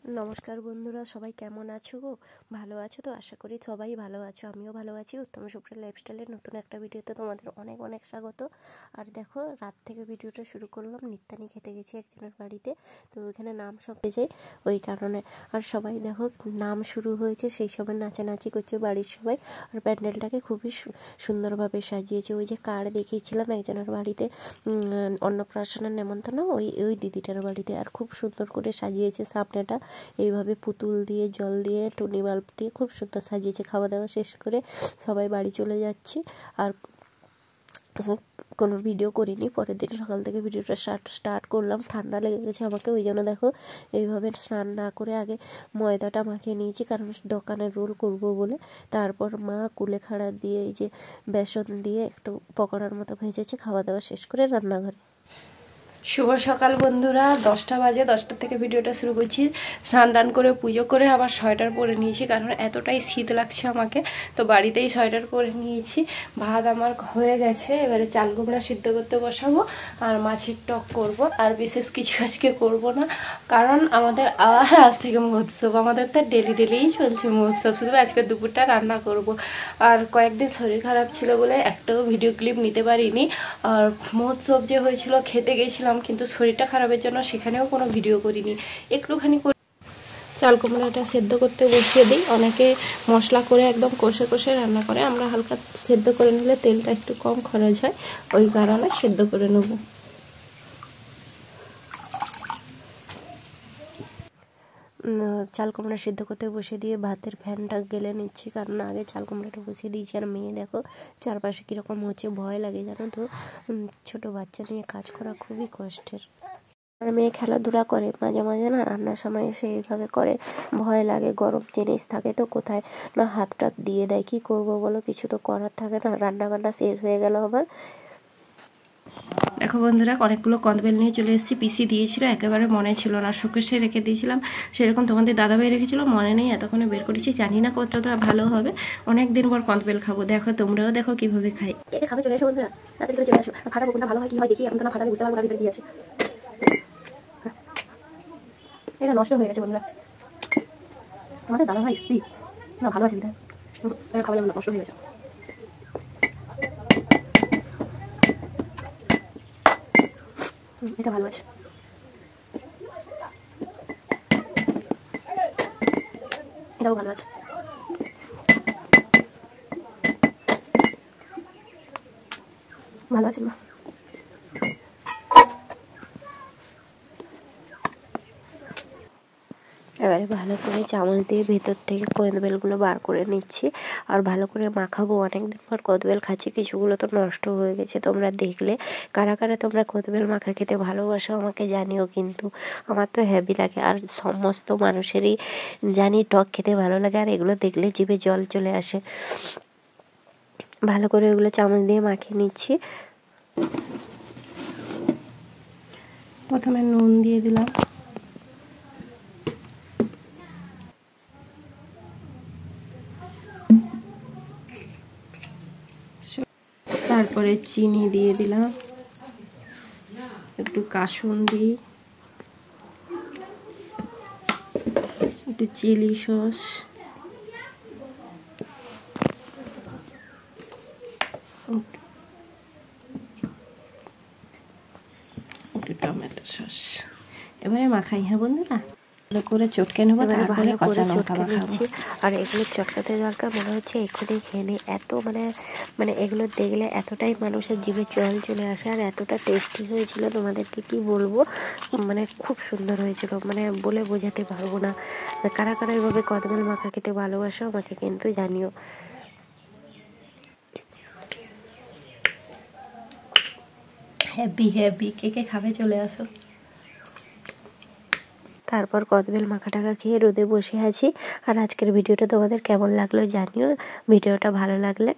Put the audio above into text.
নমস্কার বন্ধুরা, সবাই কেমন আছো গো? ভালো আছো তো? আশা করি সবাই ভালো আছো। আমিও ভালো আছি। উত্তম সুপ্রিয়া লাইফস্টাইলের নতুন একটা ভিডিওতে তোমাদের অনেক অনেক স্বাগত। আর দেখো, রাত থেকে ভিডিওটা শুরু করলাম। নিত্যানি খেতে গেছি একজনের বাড়িতে, তো ওইখানে নাম সঙ্গে যাই ওই কারণে। আর সবাই দেখো, নাম শুরু হয়েছে, সেই সময় নাচানাচি করছে বাড়ির সবাই। আর প্যান্ডেলটাকে খুবই সুন্দরভাবে সাজিয়েছে। ওই যে কার্ড দেখিয়েছিলাম একজনের বাড়িতে অন্নপ্রাশনের নেমন্তন্ন, ওই দিদিটার বাড়িতে। আর খুব সুন্দর করে সাজিয়েছে সামনেটা, এইভাবে পুতুল দিয়ে, জল দিয়ে, টুনি বাল্ব দিয়ে খুব সুন্দর সাজিয়েছে। খাওয়া দাওয়া শেষ করে সবাই বাড়ি চলে যাচ্ছি। আর কোনো ভিডিও করিনি, পরের দিন সকাল থেকে ভিডিওটা স্টার্ট করলাম। ঠান্ডা লেগে গেছে আমাকে, ওই জন্য দেখো এইভাবে স্নান না করে আগে ময়দাটা মাখিয়ে নিয়েছি, কারণ দোকানের রোল করব বলে। তারপর মা কুলেখাড়া দিয়ে এই যে বেসন দিয়ে একটু পকোড়ার মতো ভেজেছে। খাওয়া দাওয়া শেষ করে রান্নাঘরে। শুভ সকাল বন্ধুরা, 10টা বাজে। 10টা থেকে ভিডিওটা শুরু করছি। স্নান টান করে পুজো করে আবার সোয়েটার পরে নিয়েছি, কারণ এতটাই শীত লাগছে আমাকে, তো বাড়িতেই সোয়েটার পরে নিয়েছি। ভাত আমার হয়ে গেছে, এবারে চাল কুমড়া সিদ্ধ করতে বসাবো আর মাছের টক করব। আর বিশেষ কিছু আজকে করব না, কারণ আমাদের আবার আজ থেকে মহোৎসব। আমাদের তো ডেলিই চলছে মহোৎসব, শুধু আজকে দুপুরটা রান্না করব। আর কয়েকদিন শরীর খারাপ ছিল বলে একটাও ভিডিও ক্লিপ নিতে পারিনি। আর মহোৎসব যে হয়েছিল, খেতে গেছিলাম, কিন্তু শরীরটা খারাপের জন্য সেখানেও কোনো ভিডিও করিনি। একটুখানি চাল কুমড়াটা সেদ্ধ করতে বসিয়ে দিই। অনেকে মশলা করে একদম কষে কষে রান্না করে, আমরা হালকা সেদ্ধ করে নিলে তেলটা একটু কম খরচ হয়, ওই কারণে সেদ্ধ করে নেব। চাল কুমড়া সিদ্ধ করতে বসিয়ে দিয়ে ভাতের ফ্যানটা গেলে নিচ্ছি, কারণ আগে চাল কুমড়াটা বসিয়ে দিয়েছি। আর মেয়ে দেখো চারপাশে কীরকম হচ্ছে, ভয় লাগে জানো তো। ছোট বাচ্চা নিয়ে কাজ করা খুবই কষ্টের। আর মেয়ে খেলাধুলা করে মাঝে মাঝে, না রান্নার সময় এসে এইভাবে করে, ভয় লাগে। গরম জিনিস থাকে তো কোথায় না হাত টাত দিয়ে দেয়, কী করবো বলো, কিছু তো করার থাকে না। রান্না বান্না শেষ হয়ে গেল আমার। দেখো বন্ধুরা, অনেকগুলো কদবেল নিয়ে চলে এসেছি। পিসি দিয়েছিল, একেবারে মনে ছিল না, শোকেসে রেখে দিয়েছিলাম, সেরকম তোমাদের দাদাভাই রেখেছিল, মনে নেই। এতক্ষণে বের করেছি, জানি না কতটা ভালো হবে। অনেক দিন পর কদবেল খাবো। দেখো তোমরাও দেখো কিভাবে খাই। এটা খাবে, চলে এসো বন্ধুরা, তাড়াতাড়ি করে চলে আসো। ফাটাবো কোনটা ভালো হয়, কি হয় দেখি। এখন তো না ফাটালে বুঝতে পারবো না ভিতরে কি আছে। এটা নষ্ট হয়ে গেছে বন্ধুরা, আমাদের দাদাভাই সত্যি না ভালো আছে, বিধায় খাওয়া যাবে না, নষ্ট হয়ে গেছে। এটা ভালো আছে, এটাও ভালো আছে। ভালো আছে না? এবারে ভালো করে চামচ দিয়ে ভেতর থেকে কদবেলগুলো বার করে নিচ্ছি, আর ভালো করে মাখাবো। অনেকদিন পর কদবেল খাচ্ছি, কিছুগুলো তো নষ্ট হয়ে গেছে। তোমরা দেখলে কারা কারা তোমরা কদবেল মাখা খেতে ভালোবাসো আমাকে জানিও, কিন্তু আমার তো হেভি লাগে। আর সমস্ত মানুষেরই জানি টক খেতে ভালো লাগে, আর এগুলো দেখলে জিভে জল চলে আসে। ভালো করে এগুলো চামচ দিয়ে মাখিয়ে নিচ্ছি। প্রথমে নুন দিয়ে দিলাম, তারপরে চিনি দিয়ে দিলাম, একটু কাসুন্দি, একটু চিলি সস, একটু টমেটো সস। এবারে মাখাই। হ্যাঁ বন্ধুরা, ভালো করে চটকে নেবো, তারপরে কাঁচা লঙ্কা মাখাবো। আর এগুলো চটকাতে দরকার মনে হচ্ছে এক্ষুনি খেয়ে নিই। এত মানে এগুলো দেখলে এতটাই মানুষের জিভে জল চলে আসে, আর এতটা টেস্টি হয়েছিল, তোমাদেরকে কি বলবো। মানে খুব সুন্দর হয়েছিল, মানে বলে বোঝাতে পারবো না। কারা কারা এভাবে কদবেল মাখা খেতে ভালোবাসো আমাকে কিন্তু জানিও। হ্যাপি কে কে খাবে চলে আসো। তারপর কদবেল মাখা টাকা খেয়ে রোদে বসে আছি। আর আজকের ভিডিওটা তোমাদের কেমন লাগলো জানিও। ভিডিওটা ভালো লাগলে